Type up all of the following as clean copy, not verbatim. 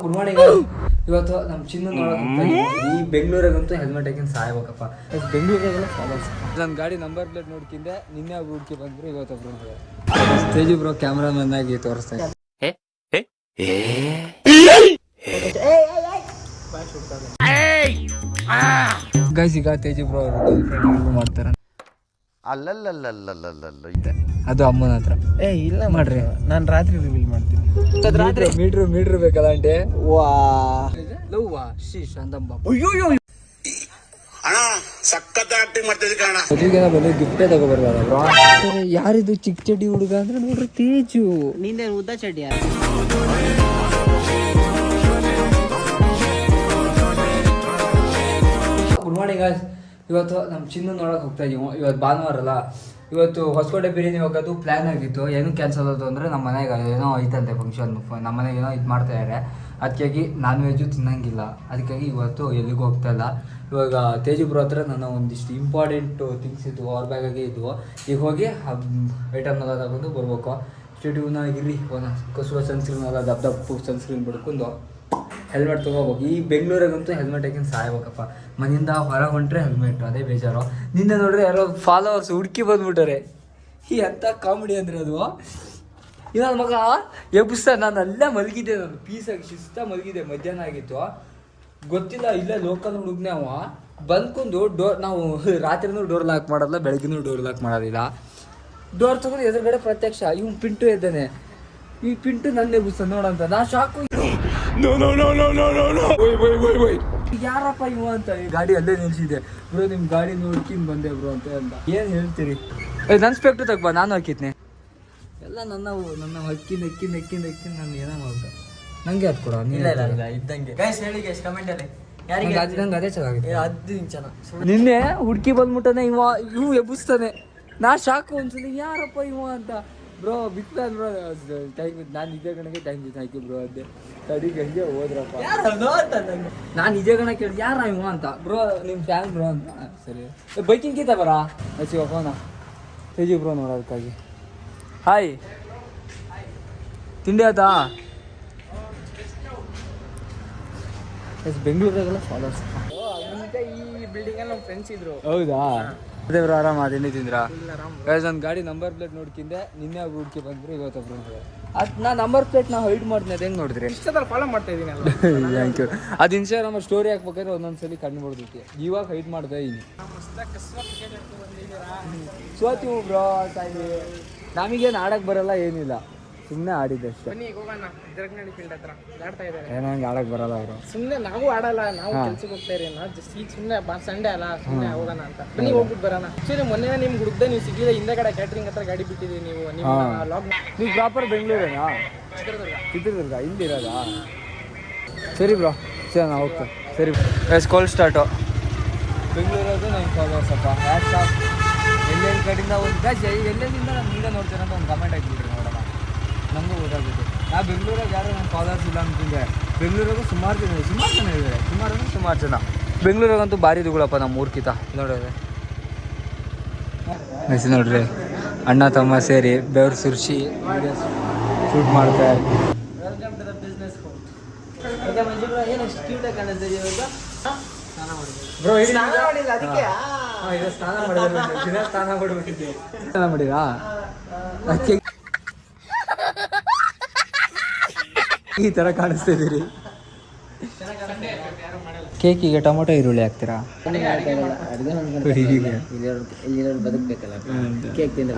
Good morning. ಇವತ್ತು ನಮ್ಮ ಚಿನ್ನ ನೋಡೋಕೆ ಈ ಬೆಂಗಳೂರಾಗಂತೂ ಹೆಲ್ಮೆಟ್ ಹಾಕಿನ ಸಾಯ್ಬೇಕಪ್ಪ. ಬೆಂಗಳೂರಾಗೆಲ್ಲ ಫಾಲೋಸ್ ನನ್ನ ಗಾಡಿ ನಂಬರ್ ಪ್ಲೇಟ್ ನೋಡ್ಕಿಂದೆ ನಿನ್ನೆ ಒಬ್ರು ಹುಡುಕಿ ಬಂದ್ರು, ಇವತ್ತೊಬ್ರು ತೇಜು ಬ್ರೋ ಕ್ಯಾಮ್ರಾಮನ್ ಆಗಿ ತೋರಿಸ್ತಾ ಇದ್ದಾರೆ. ಗೈಸ್ ಈಗ ತೇಜು ಬ್ರೋ ಅವರು ಗರ್ಲ್ ಫ್ರೆಂಡ್ ಮಾಡ್ತಾರೆ. ಅದು ಅಮ್ಮನ ಹತ್ರ ಇಲ್ಲ ಮಾಡ್ರಿ, ನಾನು ರಾತ್ರಿ ರಿವೀಲ್ ಮಾಡ್ತೀನಿ. ಮೀಟ್ರ್ ಬೇಕಲ್ಲ ಅಂಟೆ. ವಾ ಲವ್ವಾ ಶೀಶ್ ಅಂತಂಬ ಮದುವೆಗೆ ಬಂದು ಗಿಫ್ಟೇ ತಗೋಬರ್ಬಾರ. ಯಾರಿದು ಚಿಕ್ಕ ಚಡ್ಡಿ ಹುಡುಗ ಅಂದ್ರೆ ನೋಡ್ರಿ ತೇಜು. ನಿಂದೆ ಉದ್ದ ಚಡ್ಡಿ. Good morning guys. ಇವತ್ತು ನಮ್ಮ ಚಿನ್ನ ನೋಡೋಕೆ ಹೋಗ್ತಾ ಇದೀವಿ. ಇವತ್ತು ಭಾನುವಾರ ಅಲ್ಲ, ಇವತ್ತು ಹೊಸಕೋಟೆ ಬಿರಿಯಾನಿ ಹೋಗೋದು ಪ್ಲ್ಯಾನ್ ಆಗಿತ್ತು. ಏನು ಕ್ಯಾನ್ಸಲ್ ಆಗೋದು ಅಂದರೆ ನಮ್ಮ ಮನೆಗೆ ಏನೋ ಐತಂತೆ ಫಂಕ್ಷನ್, ನಮ್ಮ ಮನೆಗೆ ಏನೋ ಇದು ಮಾಡ್ತಾಯಿದ್ದಾರೆ. ಅದಕ್ಕಾಗಿ ನಾನ್ ವೆಜ್ಜು ತಿನ್ನಂಗಿಲ್ಲ, ಅದಕ್ಕಾಗಿ ಇವತ್ತು ಎಲ್ಲಿಗೂ ಹೋಗ್ತಾ ಇಲ್ಲ. ಇವಾಗ ತೇಜು ಬ್ರೋ ಹತ್ರ ನನ್ನ ಒಂದಿಷ್ಟು ಇಂಪಾರ್ಟೆಂಟು ಥಿಂಗ್ಸ್ ಇದ್ವು, ಅವ್ರ ಬ್ಯಾಗಾಗೆ ಇದ್ವು. ಈಗ ಹೋಗಿ ಐಟಮ್ನೆಲ್ಲ ತಗೊಂಡು ಬರ್ಬೇಕು. ಸ್ಟುಡಿಯೋನಾಗಿರಿ ಕಸುವ ಸನ್ಸ್ಕ್ರೀನ್ ಎಲ್ಲ ದಪ್ಪು ಸನ್ಸ್ಕ್ರೀನ್ ಬಿಡ್ಕೊಂಡು ಹೆಲ್ಮೆಟ್ ತೊಗೋಬೇಕು. ಈ ಬೆಂಗಳೂರಾಗಂತೂ ಹೆಲ್ಮೆಟ್ ಹಾಕಿನ ಸಾಯ್ಬೇಕಪ್ಪ. ಮನೆಯಿಂದ ಹೊರಗೆ ಹೊಂಟ್ರೆ ಹೆಲ್ಮೆಟ್, ಅದೇ ಬೇಜಾರು. ನಿನ್ನೆ ನೋಡ್ರಿ ಯಾರೋ ಫಾಲೋವರ್ಸ್ ಹುಡುಕಿ ಬಂದ್ಬಿಟ್ಟಾರೆ. ಈ ಅಂಥ ಕಾಮಿಡಿ ಅಂದರೆ ಅದು. ಇನ್ನೊಂದು ಮಗ ಎಬ್ಬಿಸ್ತಾ, ನಾನು ಅಲ್ಲೇ ಮಲಗಿದ್ದೆ, ನಾನು ಪೀಸಾಗಿ ಶಿಸ್ತಾ ಮಲಗಿದ್ದೆ. ಮಧ್ಯಾಹ್ನ ಆಗಿತ್ತು, ಗೊತ್ತಿಲ್ಲ, ಇಲ್ಲೇ ಲೋಕಲ್ ಹುಡುಗನೇ ಅವ ಬಂದ್ಕೊಂಡು ಡೋರ್, ನಾವು ರಾತ್ರಿನೂ ಡೋರ್ ಲಾಕ್ ಮಾಡೋಲ್ಲ, ಬೆಳಗ್ಗೆನೂ ಡೋರ್ ಲಾಕ್ ಮಾಡೋದಿಲ್ಲ. ಡೋರ್ ತಗೊಂಡು ಎದುರುಗಡೆ ಪ್ರತ್ಯಕ್ಷ ಇವ್ನು ಪಿಂಟು ಇದ್ದಾನೆ. ಈ ಪಿಂಟು ನನ್ನ ಎಬ್ಬಿಸ್ತಾನೆ ನೋಡಂತ. ನಾ ಶಾಕು, ಯಾರಪ್ಪ ಇವ ಅಂತ. ಗಾಡಿ ಅಲ್ಲೇ ನಿಲ್ಸಿದೆ. ಬ್ರೋ ನಿಮ್ ಗಾಡಿ ನೋಡ್ಕಿನ್ ಬಂದೆ ಬ್ರೋ ಅಂತ ಅಂದ. ಏನ್ ಹೇಳ್ತೀರಿ? ನನ್ನ ಸ್ಪೆಕ್ಟ್ ತಗ್ಬಾ, ನಾನು ಹಾಕಿದ್ನೆ ಎಲ್ಲ ನನ್ನ ಹಕ್ಕಿ ನೆಕ್ಕಿ ನಾನು ಏನೋ ಮಾಡ್ದೆ. ನಂಗೆ ಅದು ಕೊಡ ಇದ್ದಂಗೆ ಹೇಳಿ ಕಮೆಂಟ್ ಅಲ್ಲಿ ನಂಗೆ ಅದೇ ಚೆನ್ನಾಗಿದೆ. ಅದು ನಿನ್ನೆ ಹುಡ್ಕಿ ಬಂದ್ಬಿಟ್ಟಾನೆ ಇವು ಎಬ್ಬಿಸ್ತಾನೆ. ನಾ ಶಾಕು ಒಂದ್ಸಲಿ, ಯಾರಪ್ಪ ಇವ ಅಂತ. Bro big fan bro, thank you. ನಾನು ಇದೇ ಗಣಕ್ಕೆ ಥ್ಯಾಂಕ್ ಯು ಬ್ರೋ ಅಂದೆ. ತಡಿಗೆ ಹಂಗೆ ಹೋದ್ರಪ್ಪ. ನಾನು ಇದೇ ಗಣ ಕೇಳಿ ಯಾರ ಇವ ಅಂತ. ಬ್ರೋ ನಿಮ್ಮ ಫ್ಯಾನ್ ಬ್ರೋ ಅಂತ. ಸರಿ ಬೈಕಿಂಗ್ ಗೀತ ಬರ ಹಚ್ಚಿ ಫೋನ ತೇಜು ಬ್ರೋ ನೋಡೋದಕ್ಕಾಗಿ. ಹಾಯ್, ತಿಂಡಿ ಆಯ್ತಾ? ಬೆಂಗಳೂರಾಗೆಲ್ಲ ಫಾಲೋಸ್. ಈ ಬಿಲ್ಡಿಂಗ್ ಅಲ್ಲಿ ನಮ್ಮ ಫ್ರೆಂಡ್ಸ್ ಇದ್ರು. ಹೌದಾ? ಅದೇ ಬ್ರೋ ಆರಾಮ ತಿಂಡಿ ತಿಂದ್ರಾ? ನನ್ನ ಗಾಡಿ ನಂಬರ್ ಪ್ಲೇಟ್ ನೋಡ್ಕಿಂದೆ ನಿನ್ನೆ ಒಬ್ರು ಹುಡುಕಿ ಬಂದ್ರು, ಇವತ್ತೊಬ್ರು. ಅದು ನಾ ನಂಬರ್ ಪ್ಲೇಟ್ ನಾವು ಹೈಡ್ ಮಾಡ್ತೀನಿ. ಅದು ಹೆಂಗೆ ನೋಡಿದ್ರಿ? ಇಷ್ಟದಲ್ಲಿ ಫಾಲೋ ಮಾಡ್ತಾ ಇದ್ದೀನಿ. Thank you. ಅದು ಇನ್ಸ್ಟಾಗ್ರಾಮ್ ಸ್ಟೋರಿ ಹಾಕ್ಬೇಕಾದ್ರೆ ಒಂದೊಂದ್ಸಲಿ ಕಣ್ಣು ಬಿಡ್ತೈತಿ. ಇವಾಗ ಹೈಡ್ ಮಾಡ್ದೆ ಇನ್ನು ಸೋತೀವಿ ಬ್ರೋ. ನಮಗೇನು ಆಡಕ್ಕೆ ಬರಲ್ಲ, ಏನಿಲ್ಲ, ಸುಮ್ಮನೆ ಆಡಿದ್ದೆ ಅಷ್ಟೇ. ಏನೋ ಹಂಗೆ ಆಡಕ್ಕೆ ಬರಲ್ಲ ಅವರು. ಸುಮ್ಮನೆ ನಾವು ಆಡಲ್ಲ, ನಾವು ಕೆಲ್ಸಕ್ಕೆ ಹೋಗ್ತಾ ಇರಿ. ಈಗ ಸುಮ್ಮನೆ ಸಂಡೇ ಅಲ್ಲ, ಸುಮ್ಮನೆ ಹೋಗೋಣ ಅಂತ ಬನ್ನಿ, ಹೋಗ್ಬಿಟ್ಟು ಬರೋಣ. ಆಕ್ಚುಲಿ ಮೊನ್ನೆ ನಿಮ್ಗೆ ಹುಡುಕ್ದೆ ನೀವು ಸಿಗಲಿಲ್ಲ. ಹಿಂದೆಗಡೆ ಕ್ಯಾಟ್ರಿಂಗ್ ಹತ್ರ ಗಾಡಿ ಬಿಟ್ಟಿದ್ದೀವಿ. ನೀವು ಪ್ರಾಪರ್ ಬೆಂಗಳೂರೇನಾ? ಚಿತ್ರದುರ್ಗ ಇಲ್ಲಿರೋದಾ? ಸರಿ ಬ್ರೋ, ಸರಿ ನಾ ಹೋಗ್ತೇನೆ. ಸರಿ ಸ್ಕೂಲ್ ಸ್ಟಾರ್ಟು ಬೆಂಗಳೂರದು ನಮ್ಮ ಫಾಲೋವರ್ಸಪ್ಪ. ಎಲ್ಲೆಲ್ಲಿ ಕಡೆಯಿಂದ ಒಂದು ಗಾಜ್ ಎಲ್ಲೆಲ್ಲಿಂದ ನಾನು ವೀಡಿಯೋ ನೋಡ್ತೇನೆ ಅಂತ ಒಂದು ಕಮೆಂಟ್ ಹಾಕಿಬಿಟ್ರಿ, ನೋಡೋಣ, ನಮಗೂ ಗೊತ್ತಾಗುತ್ತೆ. ನಾ ಬೆಂಗಳೂರಾಗ ಯಾರು ನನ್ನ ಫಾಲೋವರ್ಸ್ ಇಲ್ಲ ಅಂತಿದ್ದೆ. ಬೆಂಗಳೂರಾಗೂ ಸುಮಾರು ಜನ ಇದ್ದಾರೆ. ಸುಮಾರು ಜನ ಬೆಂಗಳೂರಾಗಂತೂ ಭಾರಿ ದುಗಳಪ್ಪ ನಮ್ಮ ಊರ್ಕಿತ. ನೋಡ್ರಿ ನೆಕ್ಸ್ಟ್ ನೋಡ್ರಿ, ಅಣ್ಣ ತಮ್ಮ ಸೇರಿ ಬೆವರು ಸುರಿಸಿ ಶೂಟ್ ಮಾಡ್ತಾರೆ. ಬ್ರೋ ಸ್ನಾನ ಮಾಡಿರಾ? ಈ ತರ ಕಾಣಿಸ್ತಾ ಇದ್ದೀರಿ. ಕೇಕಿಗೆ ಟೊಮೊಟೊ ಈರುಳ್ಳಿ ಹಾಕ್ತೀರಾ?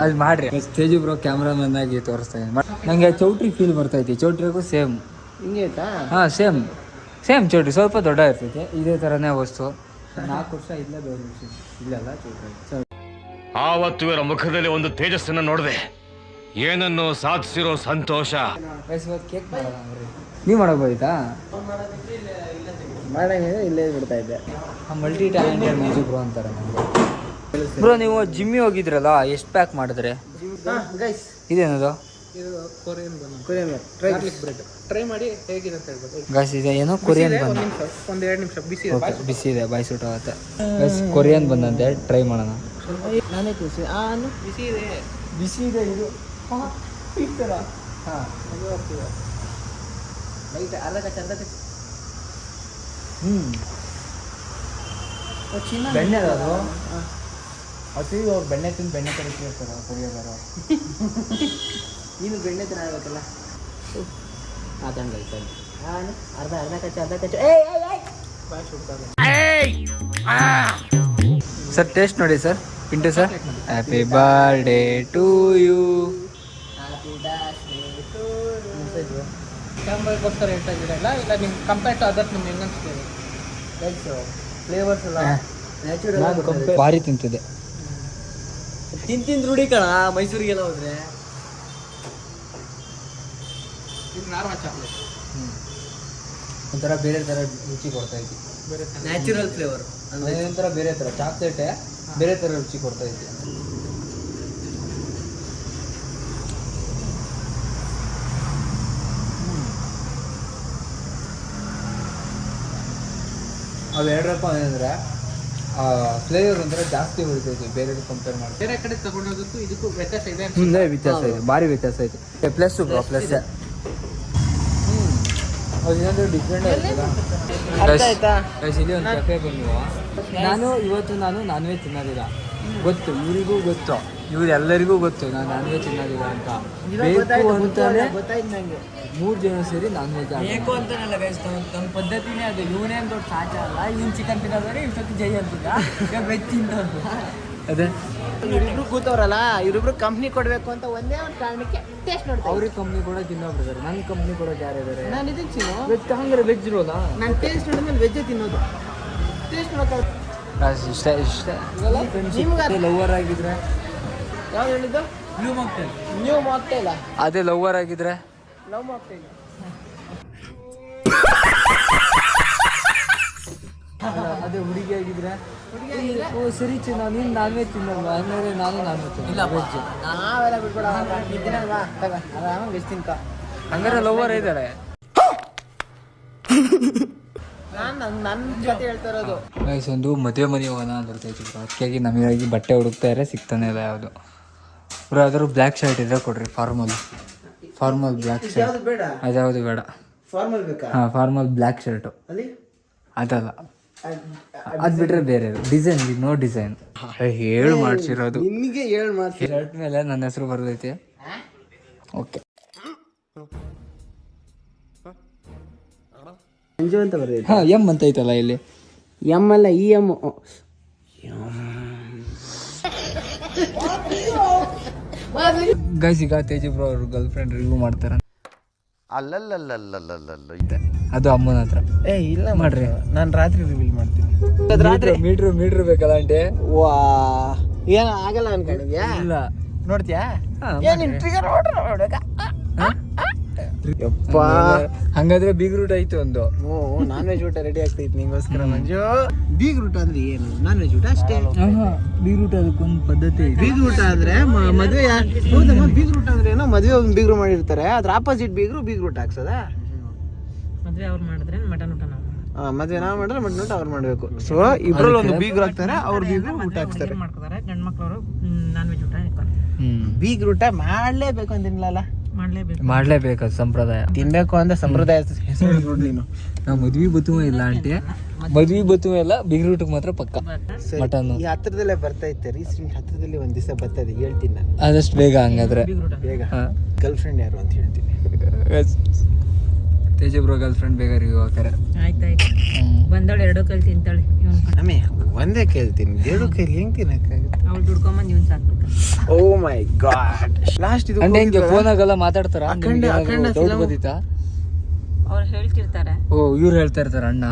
ಅದು ಮಾಡ್ರಿ. ತೇಜು ಬ್ರೋ ಕ್ಯಾಮ್ರಾಮನ್ ಆಗಿ ತೋರಿಸ್ತಾ ಇದ್ದೀನಿ. ನಂಗೆ ಚೌಟ್ರಿ ಫೀಲ್ ಬರ್ತೈತಿ. ಚೌಟ್ರಿಗೂ ಸೇಮ್ ಹಿಂಗೆ ಆಯ್ತಾ? ಹಾಂ, ಸೇಮ್ ಚೌಟ್ರಿ, ಸ್ವಲ್ಪ ದೊಡ್ಡ ಇರ್ತೈತೆ. ಇದೇ ಥರನೇ ವಸ್ತು. 4 ವರ್ಷ ಇಲ್ಲೇ ಇಲ್ಲಲ್ಲ ಚೌಟ್ರಿ. ಆವತ್ತು ಇವರ ಮುಖದಲ್ಲಿ ಒಂದು ತೇಜಸ್ಸನ್ನು ನೋಡಿದೆ. ಏನನ್ನು ಸಾಧಿಸಿರೋ ಸಂತೋಷ. ಕೇಕ್ ಮಾಡೋಣ. ನೀವು ಮಾಡಕ್ ಹೋಯ್ತಾ? ಇಲ್ಲೇ ಬಿಡ್ತಾ ಇದ್ದೆ. ಮಲ್ಟಿ ಟ್ಯಾಲೆಂಟೆಡ್ ಮ್ಯೂಸಿಕ್ ಬ್ರೋ ಅಂತಾರೆ ನನಗೆ. ಬ್ರೋ ನೀವು ಜಿಮ್ಮಿ ಹೋಗಿದ್ರಲ್ಲ, ಎಷ್ಟು ಪ್ಯಾಕ್ ಮಾಡಿದ್ರೆ? ಇದೇನದು? ಟ್ರೈ ಮಾಡಿ ಹೇಗಿದೆ ಅಂತ ಹೇಳ್ಬೋದು. ಗೈಸ್ ಇದೆ ಏನೋ ಕೊರಿಯನ್ ಬಂದ. ಒಂದು 2 ನಿಮಿಷ ಬಿಸಿ ಇದೆ, ಬಾಯಿ ಸುಟ್ಟಾಗುತ್ತೆ. ಗೈಸ್ ಕೊರಿಯನ್ ಬಂದಂತೆ, ಟ್ರೈ ಮಾಡೋಣ. ನಾನೇ ಬಿಸಿ ಇದೆ ಇದು. ಈ ಥರ ಹಾಂ, ಲೈಟ್ ಅರ್ಧ ಕಚ್ಚ ಬೆಣ್ಣೆ ಅದು ಹಸಿ ಅವ್ರು ಬೆಣ್ಣೆ ತಿಂದು ಬೆಣ್ಣೆ ಕರಿತಿರ್ತಾರೆ ಕುಡಿಯೋದಾರು. ನೀನು ಬೆಣ್ಣೆ ತಿನ್ನಬೇಕಲ್ಲ. ಆತಂಗಾಯ್ತು ಅರ್ಧ ಕಚ್ಚ ಬಾಯ್ ಸುಡ್ತಾರೆ. ಸರ್ ಟೇಸ್ಟ್ ನೋಡಿ sir. Pintu sir, happy birthday to you. ಕ್ಯಾಂಬರ್ಗೋಸ್ಕರ ಹೇಳ್ತಾ ಇದ್ದೀರಲ್ಲ, ಇಲ್ಲ ನಿಮ್ಗೆ ಕಂಪೇರ್ ಟು ಅದರ್ ನಿಮ್ಗೆ ಹೆಂಗೆ ಅನಿಸ್ತೀರಿ? ಫ್ಲೇವರ್ಸ್ ಎಲ್ಲ ನ್ಯಾಚುರಲ್ ಭಾರಿ ತಿಂತಿದೆ. ತಿಂದು ರೂಢಿ ಕಣ ಮೈಸೂರಿಗೆಲ್ಲ ಹೋದ್ರೆ. ಇದು ನಾರ್ಮಲ್ ಚಾಕ್ಲೇಟ್ ಒಂಥರ ಬೇರೆ ಥರ ರುಚಿ ಕೊಡ್ತಾ ಇದ್ವಿ. ಬೇರೆ ನ್ಯಾಚುರಲ್ ಫ್ಲೇವರ್ ಒಂಥರ ಬೇರೆ ಥರ ಚಾಕ್ಲೇಟೇ ಬೇರೆ ಥರ ರುಚಿ ಕೊಡ್ತಾ ಇದ್ವಿ. ಅವೆರಡರಪ್ಪ ಏನಂದರೆ ಫ್ಲೇವರ್ ಒಂಥರ ಜಾಸ್ತಿ ಉಳಿತೈತಿ ಬೇರೆ ಕಂಪೇರ್ ಮಾಡಿ. ಬೇರೆ ಕಡೆ ತಗೊಂಡೋದಕ್ಕೂ ಇದಕ್ಕೂ ವ್ಯತ್ಯಾಸ ಇದೆ. ಮುಂದೆ ವ್ಯತ್ಯಾಸ ಇದೆ, ಭಾರಿ ವ್ಯತ್ಯಾಸ ಐತೆ. ಪ್ಲಸ್ ಪ್ಲಸ್ ಅದು ಇನ್ನೊಂದು ಡಿಫ್ರೆಂಟ್ ಇಲ್ಲಿ ಒಂದು ಕೆಫೆ ಬಂದು ಇವತ್ತು ನಾನು ನಾನ್ ವೆಜ್ ತಿನ್ನೋದಿಲ್ಲ. ಗೊತ್ತು ಇವರಿಗೂ ಗೊತ್ತು, ಇವರೆಲ್ಲರಿಗೂ ಗೊತ್ತು ನಾನು ನಾನ್ ವೆಜ್ ತಿನ್ನೋದಿಲ್ಲ ಅಂತ. ಬೇಕು ಅಂತಾನೆ ಗೊತ್ತಾಯ್ತು ನಂಗೆ. 3 ಜನ ಸೇರಿ ನಾನ್ ವೆಜ್ ಬೇಕು ಅಂತಾನಲ್ಲ ಗೈಸ್, ನಮ್ಮ ಪದ್ಧತಿನೇ ಅದು. ಇವನೇನು ದೊಡ್ಡ ಸಾಚ ಅಲ್ಲ, ಇವ್ನು ಚಿಕನ್ ತಿನ್ನೋದ್ರೆ ಇಷ್ಟೊತ್ತು ಜೈ ಅಂತಿದ್ದ, ಈಗ ವೆಜ್ ತಿಂತವ್ರು. ಅದೇ ಇವರಿಬ್ರು ಕೂತವ್ರಲ್ಲ, ಇವರಿಬ್ರು ಕಂಪ್ನಿ ಕೊಡಬೇಕು ಅಂತ ಒಂದೇ ಒಂದು ಕಾರಣಕ್ಕೆ ಟೇಸ್ಟ್ ನೋಡ್ತಾರೆ. ಅವ್ರಿಗೆ ಕಂಪ್ನಿ ಕೊಡೋಕೆ ಇನ್ನೊಬ್ರು ಇದ್ದಾರೆ, ನನ್ನ ಕಂಪ್ನಿ ಕೊಡೋಕೆ ಯಾರು ಇದ್ದಾರೆ? ನಾನು ಇದಕ್ಕೆ ಚಿನ್ನು ವೆಜ್ ಹಂಗಾರೆ ವೆಜ್ ಇರೋಲ್ಲ. ನಾನು ಟೇಸ್ಟ್ ನೋಡಿದ್ಮೇಲೆ ವೆಜ್ಜೇ ತಿನ್ನೋದು. ಟೇಸ್ಟ್ ನೋಡೋಕೆ ಇಷ್ಟ ನಿಮ್ಗೆ ಲವರ್ ಆಗಿದ್ರೆ ಯಾವ್ದು ಹೇಳಿದ್ದು? New mocktail. ನೀವು ಮಾಡ್ತಾ ಇಲ್ಲ, ಅದೇ ಲವರ್ ಆಗಿದ್ರೆ ಲವ್ ಮಾಡ್ತಾ ಇಲ್ಲ. ಅದೇ ಹುಡುಗಿ ಆಗಿದ್ರೆ ಓ ಸರಿ ಚಿನ್ನ ನೀನು ನಾನ್ ವೆಜ್ ತಿನ್ನಲ್ವ, ಹಂಗಾದ್ರೆ ನಾನು ನಾನ್ ವೆಜ್ ಇಲ್ಲ ವೆಜ್. ನಾವೆಲ್ಲ ಬಿಟ್ಬಿಡ, ನೀನು ತಿನ್ನಲ್ವಾ ತಗ ಆರಾಮಾಗಿ ವೆಜ್ ತಿನ್ಕ. ಹಂಗಾರೆ ಲವರ್ ಇದ್ದಾರೆ. ನನ್ನ ಜೊತೆ ಹೇಳ್ತಾ ಇರೋದು. ಗೈಸ್ ಒಂದು ಮದುವೆ ಮನೆ ಹೋಗೋಣ ಅಂತ ಬರ್ತೈತಿ. ಅದಕ್ಕಾಗಿ ನಮಗಾಗಿ ಬಟ್ಟೆ ಹುಡುಕ್ತಾ ಇದ್ರೆ ಸಿಗ್ತಾನೆ ಇಲ್ಲ ಯಾವುದು. ಬ್ರೋ ಯಾವ್ದಾದ್ರು ಬ್ಲ್ಯಾಕ್ ಶರ್ಟ್ ಇದ್ರೆ ಕೊಡ್ರಿ. Formal black shirt. ಯಾವ್ದು ಬೇಡ? ಅದ್ಯಾವುದು ಬೇಡ. ಫಾರ್ಮಲ್ ಬೇಕಾ? ಹಾಂ ಫಾರ್ಮಲ್ ಬ್ಲ್ಯಾಕ್ ಶರ್ಟು. ಅಲ್ಲಿ ಅದಲ್ಲ, ಅದು ಬಿಟ್ರೆ ಬೇರೆ ಡಿಸೈನ್, ನೋ ಡಿಸೈನ್ ಹೇಳು ಮಾಡ್ಸಿರೋದು. ನಿನಗೆ ಹೇಳಿ ಮಾಡ್ತೀನಿ. ಶರ್ಟ್ ಮೇಲೆ ನನ್ನ ಹೆಸರು ಬರ್ತೈತಿ. ಓಕೆ ಮಂಜು ಅಂತ ಬರ್ತೈತೆ. ಹಾಂ ಎಮ್ ಅಂತ ಐತಲ್ಲ ಇಲ್ಲಿ. ಎಮ್ ಅಲ್ಲ, ಇ ಎಮ್. ಗೈಸ್ ಈಗ ತೇಜು ಬ್ರೋ ಅವ್ರ ಗರ್ಲ್ ಫ್ರೆಂಡ್ ರಿವ್ಯೂ ಮಾಡ್ತಾರೆ. ಅದು ಅಮ್ಮನ ಹತ್ರ. ಏ ಇಲ್ಲ ಮಾಡ್ರಿ, ನಾನು ರಾತ್ರಿ ರಿವೀಲ್ ಮಾಡ್ತೀನಿ. ಮೀಟ್ರ್ ಬೇಕಲ್ಲ ಅಂಟೆ. ವಾ ಏನು ಆಗಲ್ಲ ಅನ್ಕೊಂಡಿದ್ಯಾ? ಇಲ್ಲ ನೋಡ್ತೀಯಾ? ಹಾ, ಏನ್ ನಿನ್ trigger ನೋಡ್ಬೇಕಾ? ಯಪ್ಪ, ಹಂಗಾದ್ರೆ ಬಿಗ್ ರೂಟ್ ಆಯ್ತು ಒಂದು. ನಾನ್ ವೆಜ್ ಊಟ ರೆಡಿ ಆಗ್ತೈತಿ ನಿಂಗೋಸ್ಕರ ಮಂಜು. ಬೀಗ್ ರೂಟ ಅಂದ್ರೆ ಏನು? ನಾನ್ ವೆಜ್ ಊಟ ಅಷ್ಟೇ. ಬಿಗ್ ರೂಟ್ ಅದಕ್ಕೊಂದು ಪದ್ಧತಿ ಐತಿ. ಬೀಗ್ ರೂಟ ಅಂದ್ರೆ ಮದುವೆ. ಹೌದಮ್ಮ, ಬೀಗ್ ರೂಟ ಅಂದ್ರೆ ಏನೋ ಮದುವೆ ಒಂದು ಬೀಗ್ರು ಮಾಡಿರ್ತಾರೆ, ಅದ್ರ ಆಪೋಸಿಟ್ ಬೀಗ್ ರೂಟ ಹಾಕ್ಸದ. ಮದುವೆ ಅವ್ರು ಮಾಡಿದ್ರೆ ಮಟನ್ ಊಟ ನಾವು ಮದುವೆ ನಾವು ಮಾಡಿದ್ರೆ ಮಟನ್ ಊಟ ಅವ್ರು ಮಾಡ್ಬೇಕು. ಸೊ ಇಬ್ರಲ್ಲಿ ಒಂದು ಬೀಗ್ರು ಹಾಕ್ತಾರೆ, ಅವ್ರ ಬೀಗ್ರು ಊಟ ಹಾಕ್ತಾರೆ. ಮಾಡ್ಕೋತಾರೆ. ಗಂಡ್ ಮಕ್ಳವರು ನಾನ್ ವೆಜ್ ಊಟ ಬೀಗ್ ರೂಟ ಮಾಡ್ಲೇಬೇಕು ಅಂತಿನ್ಲಲ್ಲ, ಮಾಡ್ಲೇಬೇಕು. ಅದು ಸಂಪ್ರದಾಯ. ತಿನ್ಬೇಕು ಅಂತ ಸಂಪ್ರದಾಯ ಹೆಸರು ನೀನು. ನಾವು ಮದ್ವಿ ಬತ್ತುವ ಇಲ್ಲ ಆಂಟಿ, ಮದ್ವಿ ಬತ್ತುವ ಇಲ್ಲ, ಬಿಗ್ ರೂಟ್ಗೆ ಮಾತ್ರ ಪಕ್ಕ ಮಟನ್. ಈ ಹತ್ರದಲ್ಲೇ ಬರ್ತಾ ಇತ್ತೆ, ರೀಸೆಂಟ್ ಹತ್ರದಲ್ಲಿ ಒಂದ್ ದಿವಸ ಬರ್ತದೆ, ಹೇಳ್ತೀನಿ ನಾನು ಆದಷ್ಟು ಬೇಗ. ಹಂಗಾದ್ರೆ ಬೇಗ. ಗರ್ಲ್ ಫ್ರೆಂಡ್ ಯಾರು ಅಂತ ಹೇಳ್ತೀನಿ. ತೇಜು ಬ್ರೋ ಗರ್ಲ್ ಫ್ರೆಂಡ್ ಬೇಗ ರಿವ್ಯೂ ಹಾಕ್ತಾರೆ. ಆಯ್ತಾಯ್ತು, ಬಂದವಳು 2 ಕೈಲಿ ತಿಂತಾಳೆ. ಆಮೇ ಒಂದೇ ಕೇಳ್ತೀನಿ, 2 ಕೈಲಿ ಹೆಂಗ್ ತಿನ್ನಕ್ಕಾಗುತ್ತೆ? ಅವ್ಳು ದುಡ್ಕೊಂಬಂದು ಇವ್ನು ಸಾಕ್ಬೇಕು. ಓ ಮೈ ಗಾಡ್. ಲಾಸ್ಟ್ ಇದು ಅಂದ್ರೆ ಹಿಂಗೆ ಫೋನಾಗೆಲ್ಲ ಮಾತಾಡ್ತಾರ. ಅಖಂಡ ಡೌಟ್ ಬಂದಿತ್ತಾ? ಅವ್ರು ಹೇಳ್ತಿರ್ತಾರೆ. ಓ ಇವ್ರು ಹೇಳ್ತಾ ಇರ್ತಾರ ಅಣ್ಣ.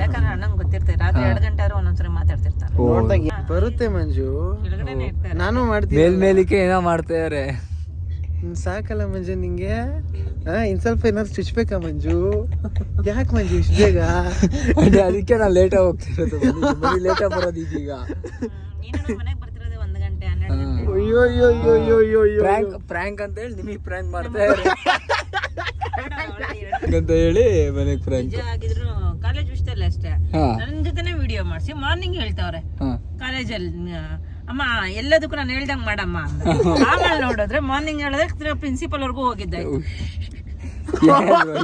ಯಾಕಂದ್ರೆ ಅಣ್ಣಂಗೆ ಗೊತ್ತಿರ್ತಾರೆ, ರಾತ್ರಿ 2 ಗಂಟೆ ಆದ್ರೂ ಒಂದೊಂದ್ಸರಿ ಮಾತಾಡ್ತಿರ್ತಾರೆ. ನೋಡ್ದಾಗ ಬರುತ್ತೆ ಮಂಜು. ಕೆಳಗಡೆನೆ ಇರ್ತಾರೆ. ನಾನು ಮಾಡ್ತೀನಿ. ಮೇಲ್ಮೇಲಿಕೆ ಏನೋ ಮಾಡ್ತಾ ಇದಾರೆ. ಸಾಕಲ್ಲ ಮಂಜು ನಿಂಗೆ? ಇನ್ ಸ್ವಲ್ಪ ಏನಾದ್ರು ಚುಚ್ಬೇಕಾ ಮಂಜು? ಯಾಕೆ ಮಂಜು ಇಷ್ಟು ಬೇಗ? ಅದಕ್ಕೆ ನಾನು ಲೇಟಾಗಿ ಹೋಗ್ತಿರೋದು, ಲೇಟಾಗಿ ಬರೋದು ಈಗೀಗ. ನೀನು ಮನೆಗೆ ಬರ್ತಿರೋದೇ 1 ಗಂಟೆ 12 ಗಂಟೆ. ಅಯ್ಯೋ ಅಯ್ಯೋ ಅಯ್ಯೋ ಅಯ್ಯೋ ಅಯ್ಯೋ. ಪ್ರ್ಯಾಂಕ್ ಅಂತ ಹೇಳಿ ನಿಮಗೆ ಪ್ರ್ಯಾಂಕ್ ಮಾಡ್ತಾ ಇದ್ದಾರೆ ಅಂತ ಹೇಳಿ ಮನೆಗೆ ಪ್ರ್ಯಾಂಕ್. ನಿಜ ಆಗಿದ್ರು ಕಾಲೇಜ್ ವಿಷಯದಲ್ಲಿ ಅಷ್ಟೇ. ನನ್ನ ಜೊತೆನೆ ವಿಡಿಯೋ ಮಾಡಿಸಿ ಮಾರ್ನಿಂಗ್ ಹೇಳ್ತಾವ್ರೆ ಕಾಲೇಜಲ್ಲಿ, ಅಮ್ಮ ಎಲ್ಲದಕ್ಕೂ ನಾನು ಹೇಳ್ದಂಗ್ ಮಾಡಮ್ಮ. ಆಮೇಲೆ ನೋಡಿದ್ರೆ ಮಾರ್ನಿಂಗ್ ಹೇಳಿದ್ರೆ ಪ್ರಿನ್ಸಿಪಲ್ ವರ್ಗೂ ಹೋಗಿದ್ದೆ.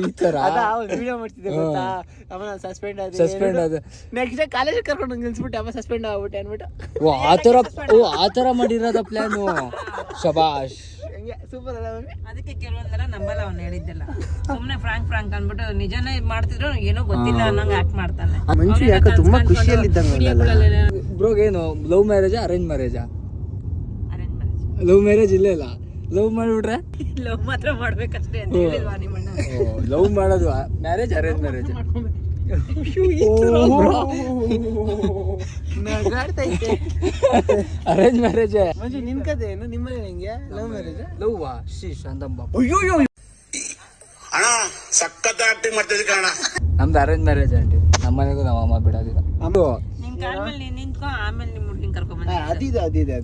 ಈ ತರ ವಿಡಿಯೋ ಮಾಡ್ತಿದ್ದೆ ಗೊತ್ತಾ ಅವನ ಸಸ್ಪೆಂಡ್ ಸಸ್ಪೆಂಡ್ ಆದ ನೆಕ್ಸ್ಟ್ ಡೇ ಕಾಲೇಜ್ ಕರ್ಕೊಂಡು ನಿಲ್ಸ್ಬಿಟ್ಟು ಅವ ಸಸ್ಪೆಂಡ್ ಆಗ್ಬಿಟ್ಟೆ ಅನ್ಬಿಟ್ಟು ಆ ತರ ಮಾಡಿರೋದ ಪ್ಲಾನು. ಶಬಾಷ್. ಸೂಪರ್ ಅಲ್ಲ ಮಮ್ಮಿ? ಅದಕ್ಕೆ ಕೆಲವೊಂದೆಲ್ಲ ನಂಬಲ್ಲ ಅವ್ನು ಹೇಳಿದ್ದೆಲ್ಲ. ಸುಮ್ನೆ ಫ್ರಾಂಕ್ ಅನ್ಬಿಟ್ಟು ನಿಜನೇ ಮಾಡ್ತಿದ್ರು ಏನೋ ಗೊತ್ತಿಲ್ಲ ಅನ್ನಂಗ ಆಕ್ಟ್ ಮಾಡ್ತಾನೆ. ಮಂಜು ಯಾಕೆ ತುಂಬಾ ಖುಷಿಯಲ್ಲಿದ್ದಂಗಲ್ಲ. ಬ್ರೋಗ್ ಏನು ಲವ್ ಮ್ಯಾರೇಜಾ ಅರೇಂಜ್ ಮ್ಯಾರೇಜಾ? Arrange marriage. ಲವ್ ಮ್ಯಾರೇಜ್ ಇಲ್ಲ ಇಲ್ಲ. ಲವ್ ಮಾಡ್ಬಿಟ್ರೆ ಲವ್ ಮಾತ್ರ ಮಾಡ್ಬೇಕಷ್ಟೇ ಅಂತ ಹೇಳಿಲ್ವಾ ನಿಮ್ಮಣ್ಣ? ಲವ್ ಮಾಡೋದು ಮ್ಯಾರೇಜ್ ಅರೇಂಜ್ ಮ್ಯಾರೇಜ್. ನಗಾಡ್ತೈತೆ. Arrange marriage. ಮಂಜು ನಿನ್ ಕತೆ ಏನು? ನಿಮ್ಮನೆ ಹೆಂಗೆ ಲವ್ ಮ್ಯಾರೇಜ್? ಲವ್ ಶೀಶ್ ಅಂತಂಬ. ಅಣ್ಣ ಸಖತ್ ಆಕ್ಟಿಂಗ್ ಮಾಡ್ತಿದ್ದೆ ಕಣ. ನಮ್ದು ಅರೇಂಜ್ ಮ್ಯಾರೇಜ್ ಆಂಟಿ. ನಮ್ಮ ಮನೆಗೂ ನಮ್ಮ ಅಮ್ಮ ಬಿಡೋದಿಲ್ಲ. ನಿನ್ ಕಾಲ್ ಮೇಲೆ ನೀನ್ ನಿಂತ್ಕೊ, ಆಮೇಲೆ ನಿಮ್ ಹುಡ್ಗಿನ್ ಕರ್ಕೊಂಡ್ ಬಂದ ಅದಿದೆ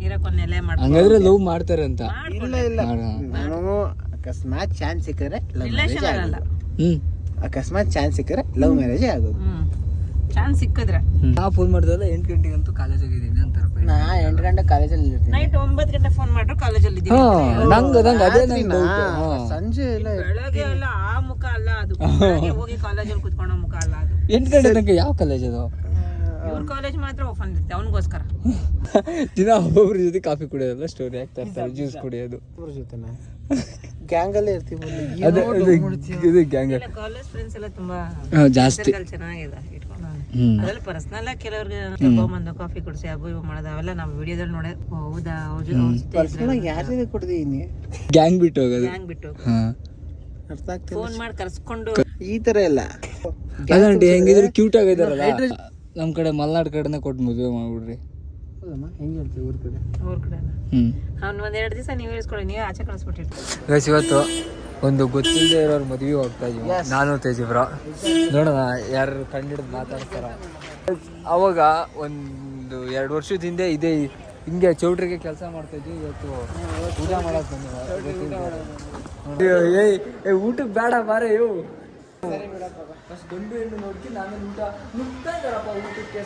ಇರಕ್ಕೊಂದೆಲ್ಲ ಹಂಗಾದ್ರೆ ಲವ್ ಮಾಡ್ತಾರೆ ಅಂತ. ಇಲ್ಲ ನಾನು ಅಕಸ್ಮಾತ್ ಚಾನ್ಸ್ ಸಿಕ್ಕರೆ ಲವ್ ಮ್ಯಾರೇಜ್ ರಿಲೇಷನ್ ಅಲ್ಲ. ಹ್ಮ್ ಅಕಸ್ಮಾತ್ ಚಾನ್ಸ್ ಸಿಕ್ಕರೆ ಲವ್ ಮ್ಯಾರೇಜ್ ಆಗೋದು. ಚಾನ್ಸ್ ಸಿಕ್ಕಿದ್ರೆ. ನಾ ಫೋನ್ ಮಾಡಿದಲ್ಲ 8 ಗಂಟೆಗಂತೂ ಕಾಲೇಜ್ ಆಗಿದ್ದೀನಿ ಅಂತಾರೆ. ನಾ 8 ಗಂಟೆ ಕಾಲೇಜಲ್ಲಿ ಇರ್ತೀನಿ. ನೈಟ್ 9 ಗಂಟೆ ಫೋನ್ ಮಾಡ್ರು ಕಾಲೇಜಲ್ಲಿ ಇದ್ದೀನಿ. ನಂಗೆ ಅದೇ ಸಂಜೆ ಎಲ್ಲ ಬೆಳಗ್ಗೆ ಎಲ್ಲ ಆ ಮುಖ ಅಲ್ಲ ಅದು. ಬೆಳಗ್ಗೆ ಹೋಗಿ ಕಾಲೇಜಲ್ಲಿ ಕುತ್ಕೊಳ್ಳೋ ಮುಖ ಅಲ್ಲ ಅದು. 8 ಗಂಟೆ ತನಕ ಯಾವ ಕಾಲೇಜ್ ಅದು? ಇವ್ರ ಕಾಲೇಜ್ ಮಾತ್ರ ಓಪನ್ ಇರುತ್ತೆ ಅವನಿಗೋಸ್ಕರ. ದಿನ ಒಬ್ಬೊಬ್ರ ಜೊತೆ ಕಾಫಿ ಕುಡಿಯೋದಲ್ಲ, ಸ್ಟೋರಿ ಆಗ್ತಾ ಇರ್ತಾರೆ, ಜ್ಯೂಸ್ ಕುಡಿಯೋದು. ಅವ್ರ ಜೊತೆನ ಗ್ಯಾಂಗ್ ಅಲ್ಲೇ ಇರ್ತೀವಿ. ಇದು ಗ್ಯಾಂಗ್ ಕಾಲೇಜ್ ಫ್ರೆಂಡ್ಸ್ ಎಲ್ಲ ತುಂಬಾ ಜಾಸ್ತಿ ಚೆನ್ನಾಗಿದೆ ಇಟ್ಕೊಂಡು. ಅದ್ರಲ್ಲಿ ಪರ್ಸನಲ್ ಆಗಿ ಕೆಲವ್ರಿಗೆ ಬಂದು ಕಾಫಿ ಕುಡಿಸಿ ಅಬ್ಬು ಇವು ಮಾಡೋದು ಅವೆಲ್ಲ ನಾವು ವಿಡಿಯೋದಲ್ಲಿ ನೋಡೇ ಹೌದಾ ಯಾರ ಜೊತೆ ಕೊಡ್ತೀನಿ ಗ್ಯಾಂಗ್ ಬಿಟ್ಟು ಹೋಗೋದು. ಹ್ಯಾಂಗ್ ಬಿಟ್ಟು ಅರ್ಥ ಆಗ್ತಿಲ್ಲ. ಫೋನ್ ಮಾಡಿ ಕರ್ಸ್ಕೊಂಡು ಈ ತರ ಎಲ್ಲ ಅದಂಟಿ ಹೆಂಗಿದ್ರು ಕ್ಯೂಟ್ ಆಗಿದಾರಲ್ಲ. ನಮ್ ಕಡೆ ಮಲ್ನಾಡ್ ಕಡೆನೆ ಕೊಟ್ಟು ಮದುವೆ ಮಾಡ್ಬಿಡ್ರಿ. ಹೆಂಗ್ ಹೇಳ್ತೀವಿ ಊರ್ ಕಡೆ? ಅವ್ರ ಕಡೆ ಅವ್ನು 1-2 ದಿವಸ ನೀವು ಹೇಳ್ಸ್ಕೊಳ್ಳಿ, ನೀವೇ ಆಚೆ ಕಳಿಸ್ಬಿಟ್ಟಿರ್ತೀವಿ. ಗೈಸ್ ಇವತ್ತು ಒಂದು ಗೊತ್ತಿಲ್ಲದೆ ಇರೋರ್ ಮದುವೆ ಹೋಗ್ತಾ ಇದೀವಿ ನಾನು ತೇಜಿಬ್ರ. ನೋಡೋಣ ಯಾರು ಕಂಡಿಡ್ದು ಮಾತಾಡ್ತಾರ. ಅವಾಗ ಒಂದು 2 ವರ್ಷದ ಹಿಂದೆ ಇದೇ ಹಿಂಗೆ ಚೌಟ್ರಿಗೆ ಕೆಲಸ ಮಾಡ್ತಾ ಇದ್ವಿ. ಇವತ್ತು ಪೂಜಾ ಮಾಡಕ್ ಬಂದಿವಿ. ಊಟಕ್ಕೆ ಬೇಡ ಬಾರೆ ಇವು ಫಸ್ಟ್ ಗಂಡು ಹೆಣ್ಣು ನೋಡ್ಕಿ ನಾನು ಊಟ ನುಗ್ತಾ ಇದ್ದಾರಪ್ಪ ಊಟಕ್ಕೆ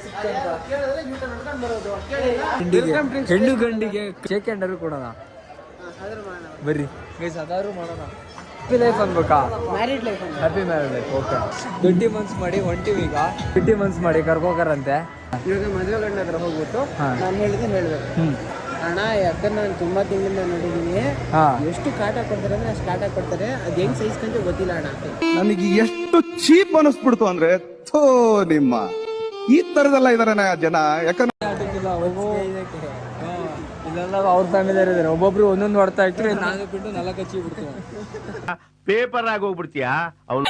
ಹೆಣ್ಣು ಗಂಡಿಗೆ ಶೇಕ್ ಹ್ಯಾಂಡರು ಕೊಡೋಣ ಬರ್ರಿ ಗೈಸ್. ಅದಾದ್ರು ಮಾಡೋಣ. ಹ್ಯಾಪಿ ಲೈಫ್ ಅನ್ಬೇಕಾ? Married life happy marriage life. Okay 20 months ಮಾಡಿ ಹೊಂಟಿವಿ ಈಗ. 20 ಮಂತ್ಸ್ ಮಾಡಿ ಕರ್ಕೋಕರಂತೆ. ಇವಾಗ ಮದುವೆ ಗಂಡ ಹತ್ರ ಹೋಗ್ಬಿಟ್ಟು ನಾನು ಹೇಳಿದ್ರೆ ಹೇಳ್ಬೇಕು, ಅಣ್ಣ ಯಾಕಂದ್ರೆ ನಾನು ತುಂಬಾ ತಿಂಗಳಿಂದ ನೋಡಿದೀನಿ, ಎಷ್ಟು ಕಾಟ ಕೊಡ್ತಾರೆ ಅಂದ್ರೆ ಅಷ್ಟು ಕಾಟ ಕೊಡ್ತಾರೆ, ಅದ್ ಹೆಂಗ್ ಸಹಿಸ್ಕೊಂತ ಗೊತ್ತಿಲ್ಲ ಅಣ್ಣ. ನನಗೆ ಎಷ್ಟು ಚೀಪ್ ಅನಿಸ್ಬಿಡ್ತು ಅಂದ್ರೆ ಥೋ ನಿಮ್ಮ ಈ ತರದೆಲ್ಲ ಇದಾರೆ ಜನ. ಯಾಕಂದ್ರೆ ಇಲ್ಲೆಲ್ಲ ಅವ್ರ ಫ್ಯಾಮಿಲಿ ಇದ್ದಾರೆ, ಒಬ್ಬೊಬ್ರು ಒಂದೊಂದು ಹೊಡ್ತಾ ಇರ್ತಾರೆ. ನಾನು ಬಿಟ್ಟು 4 ಹಚ್ಚಿ ಬಿಡ್ತೀನಿ. ಪೇಪರ್ ಆಗಿ ಹೋಗ್ಬಿಡ್ತೀಯಾ ಅವ್ನು.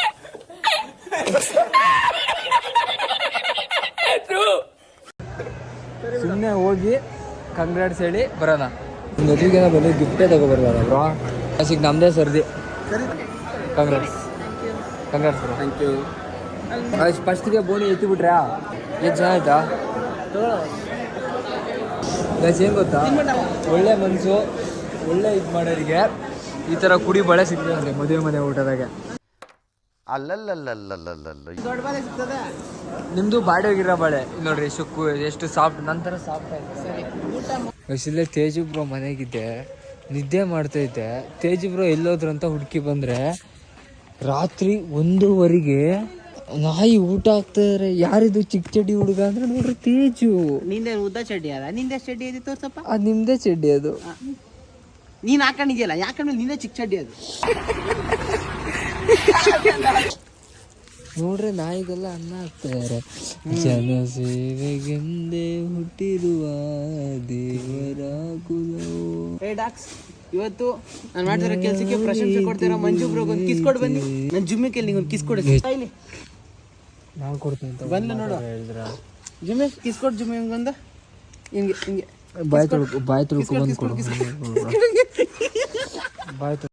ಸುಮ್ಮನೆ ಹೋಗಿ ಕಂಗ್ರಾಟ್ಸ್ ಹೇಳಿ ಬರೋಣ. ಮದುವೆಗೆ ಬಂದು ಗಿಫ್ಟೇ ತಗೊಬರ್ಬಾರ ಬ್ರೋ. ಕ್ಲಾಸಿಗೆ ನಮ್ಮದೇ ಸರ್ದಿ. Congrats congrats bro. Thank you. ಫಸ್ಟಿಗೆ ಬೋಣಿ ಎತ್ತಿ ಬಿಟ್ರಾ? ಏನು ಚೆನ್ನಾಯ್ತಾ? ಏನು ಗೊತ್ತಾ, ಒಳ್ಳೆ ಮನಸ್ಸು ಒಳ್ಳೆ ಇದು ಮಾಡೋರಿಗೆ ಈ ಥರ ಕುಡಿ ಬಳೆ ಸಿಗ್ತದೆ ಮದುವೆ ಮನೆ ಊಟದಾಗೆ. ದೊಡ್ಡ ಬಾಳೆ ಸಿಗ್ತದೆ. ನಿಮ್ಮದು ಬಾಡಿ ಹೋಗಿರೋ ಬಾಳೆ ನೋಡ್ರಿ ಎಷ್ಟು ಸಾಫ್ಟ್, ನಂತರ ಸಾಫ್ಟ್ ಆಯ್ತು. ಇಲ್ಲೇ ತೇಜು ಬ್ರೋ ಮನೆಗಿದ್ದೆ, ನಿದ್ದೆ ಮಾಡ್ತೈತೆ. ತೇಜು ಬ್ರೋ ಎಲ್ಲೋದ್ರು ಅಂತ ಹುಡುಕಿ ಬಂದರೆ ರಾತ್ರಿ 1:15 ನಾಯಿ ಊಟ ಹಾಕ್ತಾರೆ. ಯಾರಿದು ಚಿಕ್ಕ ಚಡ್ಡಿ ಹುಡುಗ ಅಂದ್ರೆ ನೋಡ್ರಿ ತೇಜು. ನಿಂದೆ ಉದ್ದ ಚಡ್ಡಿ ಅದ? ನಿಂದೆ ಚಡ್ಡಿ ಇದೆ ತೋರ್ಸಪ್ಪ. ಅದು ನಿಮ್ದೇ ಚಡ್ಡಿ ಅದು. ನೀನ್ ಹಾಕೊಂಡಿದ್ಯಲ್ಲ, ಯಾಕಂದ್ರೆ ನಿಂದೆ ಚಿಕ್ಕ ಚಡ್ಡಿ ಅದು. ನೋಡ್ರೆ ನಾಯಿಗೆಲ್ಲ ಅನ್ನ ಹಾಕ್ತಾರೆ. ಜನ ಸೇವೆಗೆಂದೇ ಹುಟ್ಟಿರುವ ದೇವರ ಕುಲವು. ಡಾಕ್ಸ್, ಇವತ್ತು ನಾನು ಮಾಡ್ತಿರೋ ಕೆಲಸಕ್ಕೆ ಪ್ರಶಂಸೆ ಕೊಡ್ತಿರೋ ಮಂಜು ಬ್ರೋಗ್ ಒಂದು ಕಿಸ್ ಕೊಟ್ಟು ಬನ್ನಿ. ನನ್ನ ಜುಮ್ಮಿಗೆ ನಿಂಗೊಂದು ಕಿಸ್ ಕೊಡಿ. ನಾನು ಕೊಡ್ತೀನಿ ಅಂತ ಬಂದು ನೋಡು. ಜುಮ್ಮೆ ಕಿಸ್ ಕೊಟ್ಟು ಜುಮ್ಮೆ ಹಿಂಗೊಂದು ಹಿಂಗೆ ಹಿಂಗೆ ಬಾಯ್ ತೊಳ್ಕೊ ಬಂದು ಕೊಡು. ಬಾಯ್